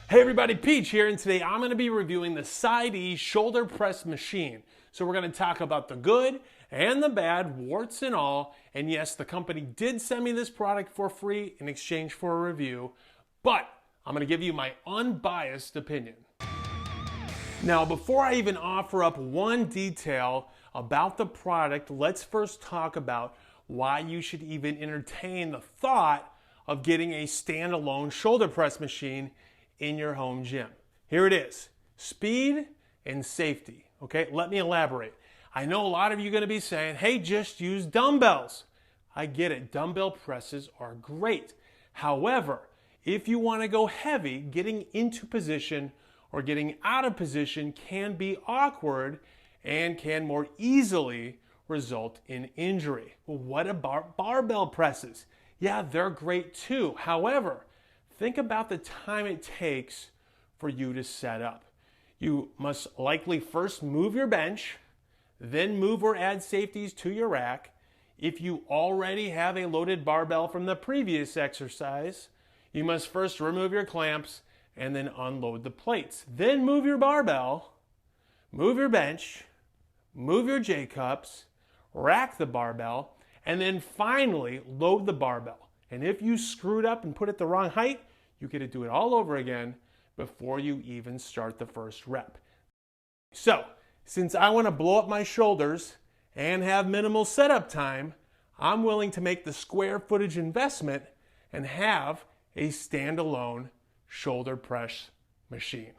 Hey everybody, Peach here, and today I'm going to be reviewing the Syedee shoulder press machine. So we're going to talk about the good and the bad, warts and all. And yes, the company did send me this product for free in exchange for a review, but I'm going to give you my unbiased opinion. Now, before I even offer up one detail about the product, let's first talk about why you should even entertain the thought of getting a standalone shoulder press machine in your home gym. Here it is, speed and safety. Okay, let me elaborate. I know a lot of you are going to be saying, hey, just use dumbbells. I get it, dumbbell presses are great. However, if you want to go heavy, getting into position or getting out of position can be awkward and can more easily result in injury. Well, what about barbell presses? Yeah, they're great too. However, think about the time it takes for you to set up. You must likely first move your bench, then move or add safeties to your rack. If you already have a loaded barbell from the previous exercise, you must first remove your clamps and then unload the plates. Then move your barbell, move your bench, move your J-cups, rack the barbell, and then finally load the barbell. And if you screwed up and put it the wrong height, you get to do it all over again before you even start the first rep. So, since I want to blow up my shoulders and have minimal setup time, I'm willing to make the square footage investment and have a standalone shoulder press machine.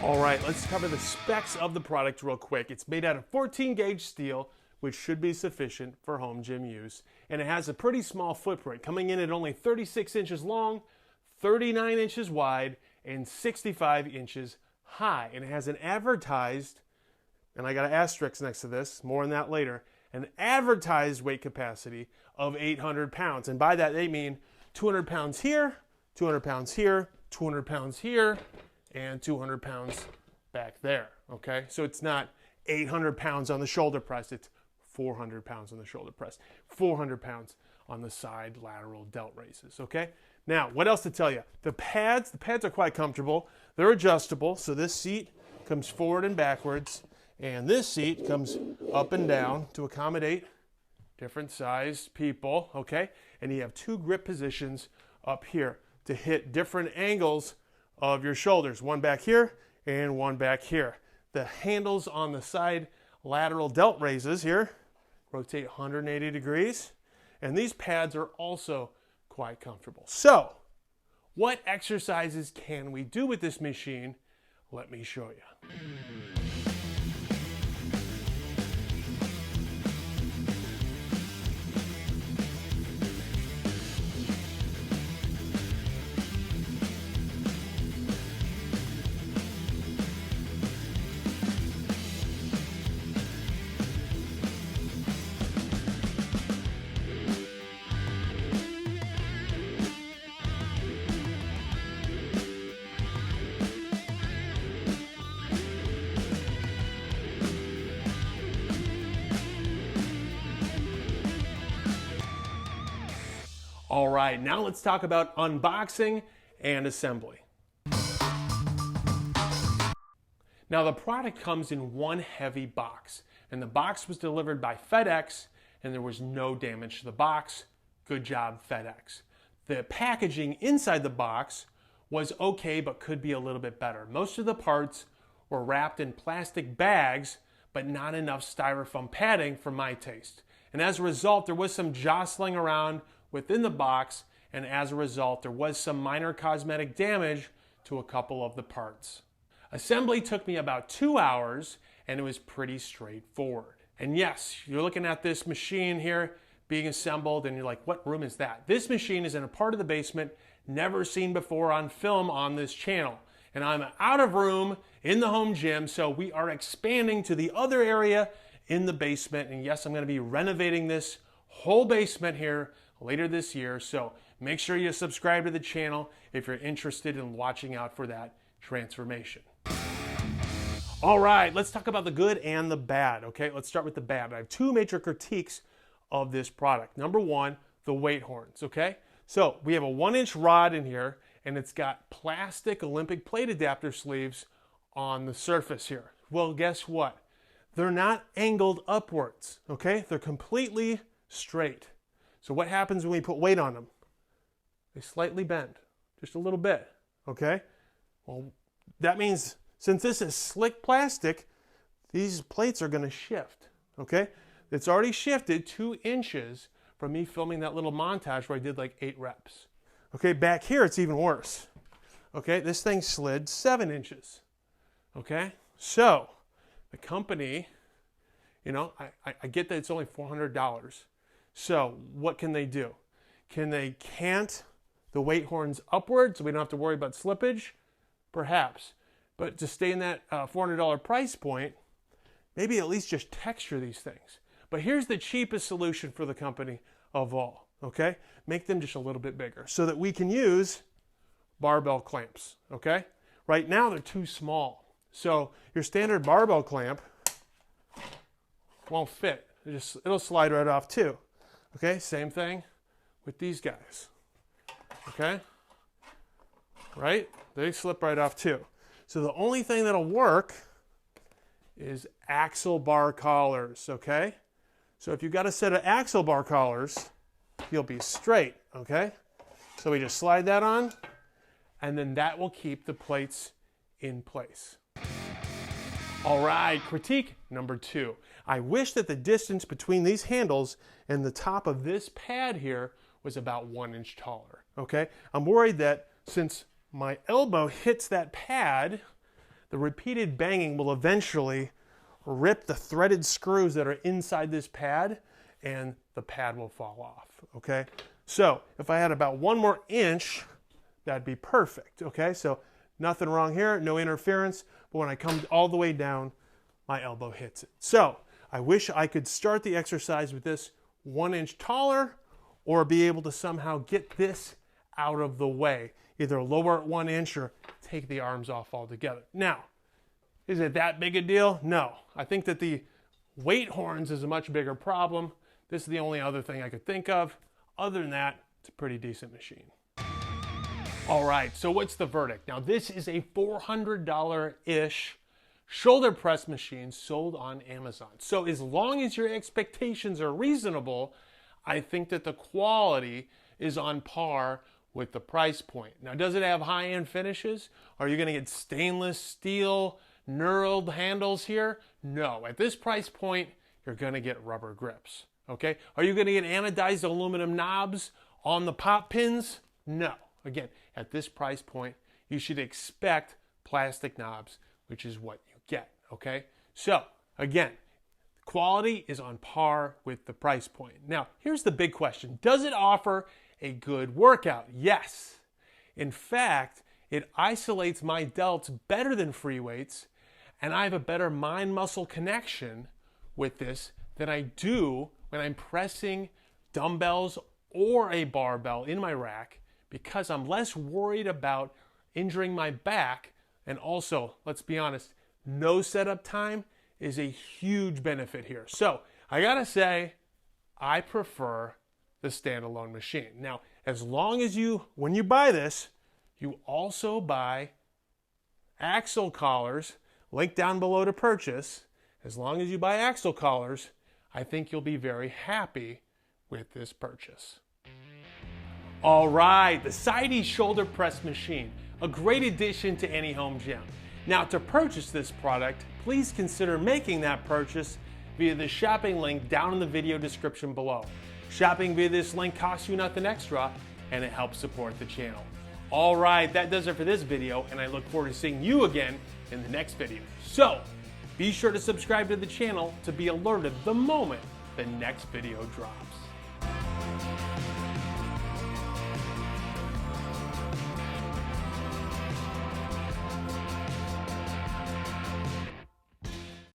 All right, let's cover the specs of the product real quick. It's made out of 14 gauge steel, which should be sufficient for home gym use. And it has a pretty small footprint, coming in at only 36 inches long, 39 inches wide, and 65 inches high. And it has an advertised, and I got an asterisk next to this, more on that later, an advertised weight capacity of 800 pounds. And by that they mean 200 pounds here, 200 pounds here, 200 pounds here, and 200 pounds back there, okay? So it's not 800 pounds on the shoulder press, it's 400 pounds on the shoulder press, 400 pounds on the side lateral delt raises, okay? Now, what else to tell you? The pads are quite comfortable. They're adjustable, so this seat comes forward and backwards, and this seat comes up and down to accommodate different sized people, okay? And you have two grip positions up here to hit different angles of your shoulders, one back here and one back here. The handles on the side lateral delt raises here rotate 180 degrees, and these pads are also quite comfortable. So, what exercises can we do with this machine? Let me show you. All right, now let's talk about unboxing and assembly. Now the product comes in one heavy box, and the box was delivered by FedEx, and there was no damage to the box. Good job, FedEx. The packaging inside the box was okay, but could be a little bit better. Most of the parts were wrapped in plastic bags, but not enough styrofoam padding for my taste. And as a result, there was some jostling around within the box, and as a result, there was some minor cosmetic damage to a couple of the parts. Assembly took me about 2 hours, and it was pretty straightforward. And yes, you're looking at this machine here being assembled, and you're like, what room is that? This machine is in a part of the basement never seen before on film on this channel. And I'm out of room in the home gym, so we are expanding to the other area in the basement. And yes, I'm going to be renovating this whole basement here later this year, so make sure you subscribe to the channel if you're interested in watching out for that transformation. All right, let's talk about the good and the bad, okay? Let's start with the bad. I have two major critiques of this product. Number one, the weight horns, okay? So we have a 1-inch rod in here, and it's got plastic Olympic plate adapter sleeves on the surface here. Well, guess what? They're not angled upwards, okay? They're completely straight. So what happens when we put weight on them? They slightly bend, just a little bit, okay? Well, that means since this is slick plastic, these plates are gonna shift, okay? It's already shifted 2 inches from me filming that little montage where I did like 8 reps. Okay, back here it's even worse. Okay, this thing slid 7 inches. Okay, so the company, you know, I get that it's only $400. So what can they do? Can they cant the weight horns upward so we don't have to worry about slippage? Perhaps. But to stay in that $400 price point, maybe at least just texture these things. But here's the cheapest solution for the company of all, okay? Make them just a little bit bigger so that we can use barbell clamps, okay? Right now they're too small. So your standard barbell clamp won't fit. It'll slide right off too. Okay, same thing with these guys. Okay? Right? They slip right off too. So the only thing that'll work is axle bar collars, okay? So if you've got a set of axle bar collars, you'll be straight, okay? So we just slide that on, and then that will keep the plates in place. All right, critique number 2. I wish that the distance between these handles and the top of this pad here was about 1 inch taller, okay? I'm worried that since my elbow hits that pad, the repeated banging will eventually rip the threaded screws that are inside this pad and the pad will fall off, okay? So if I had about 1 more inch, that'd be perfect, okay? So nothing wrong here, no interference, but when I come all the way down, my elbow hits it. So I wish I could start the exercise with this 1 inch taller or be able to somehow get this out of the way, either lower it 1 inch or take the arms off altogether. Now, is it that big a deal? No. I think that the weight horns is a much bigger problem. This is the only other thing I could think of. Other than that, it's a pretty decent machine. All right, so what's the verdict? Now, this is a $400-ish shoulder press machine sold on Amazon. So as long as your expectations are reasonable, I think that the quality is on par with the price point. Now, does it have high-end finishes? Are you gonna get stainless steel knurled handles here? No, at this price point, you're gonna get rubber grips, okay? Are you gonna get anodized aluminum knobs on the pop pins? No. Again, at this price point, you should expect plastic knobs, which is what you get, okay? So, again, quality is on par with the price point. Now, here's the big question. Does it offer a good workout? Yes. In fact, it isolates my delts better than free weights, and I have a better mind-muscle connection with this than I do when I'm pressing dumbbells or a barbell in my rack, because I'm less worried about injuring my back. And also, let's be honest, no setup time is a huge benefit here. So I gotta say, I prefer the standalone machine. Now, as long as when you buy this, you also buy axle collars, link down below to purchase. As long as you buy axle collars, I think you'll be very happy with this purchase. All right, the Syedee shoulder press machine, a great addition to any home gym. Now, to purchase this product, please consider making that purchase via the shopping link down in the video description below. Shopping via this link costs you nothing extra, and it helps support the channel. All right, that does it for this video, and I look forward to seeing you again in the next video. So, be sure to subscribe to the channel to be alerted the moment the next video drops.